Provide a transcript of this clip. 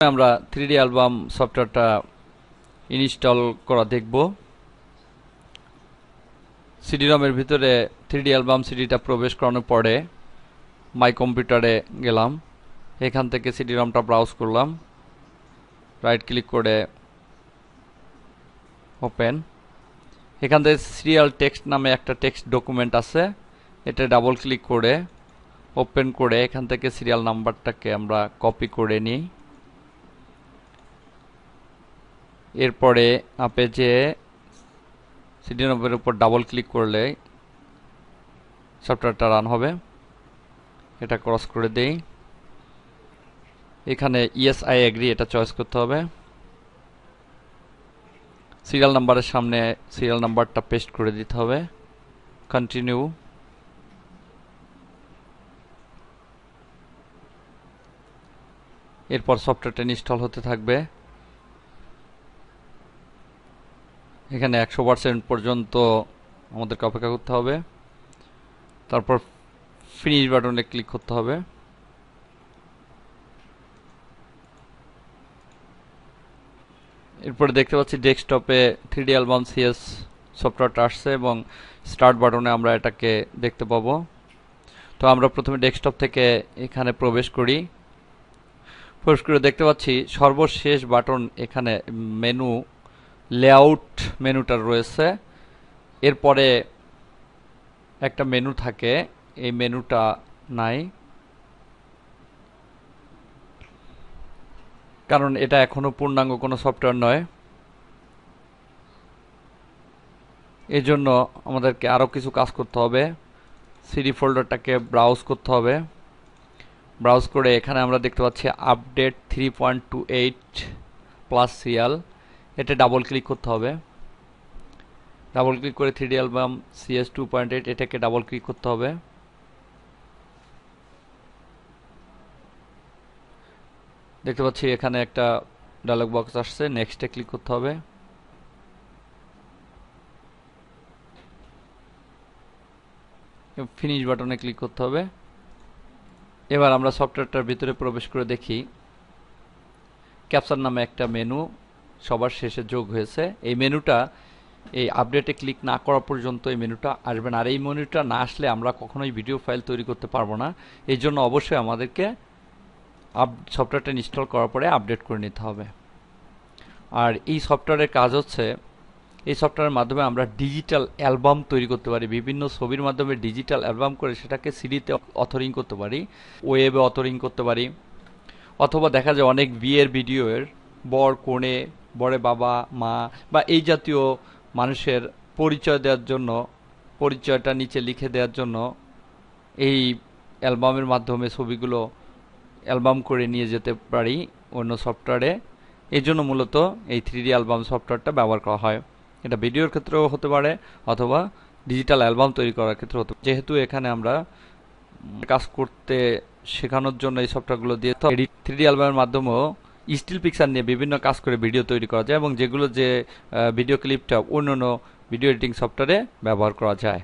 আমরা 3D album সফটওয়্যারটা install করা দেখব। সিডি-রমের ভিতরে 3D অ্যালবাম সিডিটা প্রবেশ করানোর পরে মাই কম্পিউটারে গেলাম, এখান থেকে সিডি-রমটা ব্রাউজ করলাম, রাইট ক্লিক করে ওপেন। এখান থেকে সিরিয়াল টেক্সট নামে একটা টেক্সট ডকুমেন্ট আছে, এটা ডাবল ক্লিক করে ওপেন করে এখান থেকে সিরিয়াল নাম্বারটাকে আমরা কপি করে নিই। এরপরে আপে যে সিডি-রমের উপর ডাবল ক্লিক করলে সফটওয়্যারটা রান হবে। এটা ক্রস করে দেই, এখানে ইয়েস আই এগ্রি এটা চয়েস করতে হবে। সিরিয়াল নাম্বারের সামনে সিরিয়াল নাম্বারটা পেস্ট করে দিতে হবে, কন্টিনিউ। এরপর সফটওয়্যারটা ইনস্টল হতে থাকবে। এখানে 100% পর্যন্ত আমাদেরকে অপেক্ষা করতে হবে, তারপর ফিনিশ বাটনে ক্লিক করতে হবে। এরপরে দেখতে পাচ্ছি ডেস্কটপে 3D অ্যালবাম সিএস সফটওয়্যারটা আসছে এবং স্টার্ট বাটনে আমরা এটাকে দেখতে পাবো। তো আমরা প্রথমে ডেস্কটপ থেকে এখানে প্রবেশ করি। প্রবেশ করে দেখতে পাচ্ছি সর্বশেষ বাটন এখানে মেনু লেআউট মেনুটা রয়েছে। এরপরে একটা মেনু থাকে, এই মেনুটা নাই, কারণ এটা এখনো পূর্ণাঙ্গ কোনো সফটওয়্যার নয়। এই জন্য আমাদেরকে আরও কিছু কাজ করতে হবে। সিডি ফোল্ডারটাকে ব্রাউজ করতে হবে। ব্রাউজ করে এখানে আমরা দেখতে পাচ্ছি আপডেট 3.28 প্লাস সিরিয়াল, এটা ডাবল ক্লিক করতে হবে। ডাবল ক্লিক করে 3D অ্যালবাম CS 2.8 এটাকে ডাবল ক্লিক করতে হবে। দেখতে পাচ্ছি এখানে একটা ডায়লগ বক্স আসছে, নেক্সটে ক্লিক করতে হবে। ফিনিশ বাটনে ক্লিক করতে হবে। এবার আমরা সফটওয়্যারটার ভিতরে প্রবেশ করে দেখি ক্যাপচার নামে একটা মেনু সবার শেষে যোগ হয়েছে। এই মেনুটা এই আপডেটে ক্লিক না করা পর্যন্ত এই মেনুটা আসবে না, আর এই মেনুটা না আসলে আমরা কখনোই ভিডিও ফাইল তৈরি করতে পারবো না। এই জন্য অবশ্যই আমাদেরকে সফটওয়্যারটা ইনস্টল করার পরে আপডেট করে নিতে হবে। আর এই সফটওয়্যারের কাজ হচ্ছে, এই সফটওয়্যারের মাধ্যমে আমরা ডিজিটাল অ্যালবাম তৈরি করতে পারি, বিভিন্ন ছবির মাধ্যমে ডিজিটাল অ্যালবাম করে সেটাকে সিডিতে অথরিং করতে পারি, ওয়েবে অথরিং করতে পারি, অথবা দেখা যায় অনেক বিয়ের ভিডিওর বর কনে, বরে বাবা মা বা এই জাতীয় মানুষের পরিচয় দেওয়ার জন্য, পরিচয়টা নিচে লিখে দেওয়ার জন্য এই অ্যালবামের মাধ্যমে ছবিগুলো অ্যালবাম করে নিয়ে যেতে পারি অন্য সফটওয়্যারে। এই জন্য মূলত এই 3D অ্যালবাম সফটওয়্যারটা ব্যবহার করা হয়। এটা ভিডিওর ক্ষেত্রেও হতে পারে অথবা ডিজিটাল অ্যালবাম তৈরি করার ক্ষেত্রে হতে পারে। যেহেতু এখানে আমরা কাজ করতে শেখানোর জন্য এই সফটওয়্যারগুলো দিয়ে 3D অ্যালবামের মাধ্যমেও স্টিল পিকচার নিয়ে বিভিন্ন কাজ করে ভিডিও তৈরি করা যায় এবং যেগুলো যে ভিডিও ক্লিপটা অন্যান্য ভিডিও এডিটিং সফটওয়্যারে ব্যবহার করা যায়।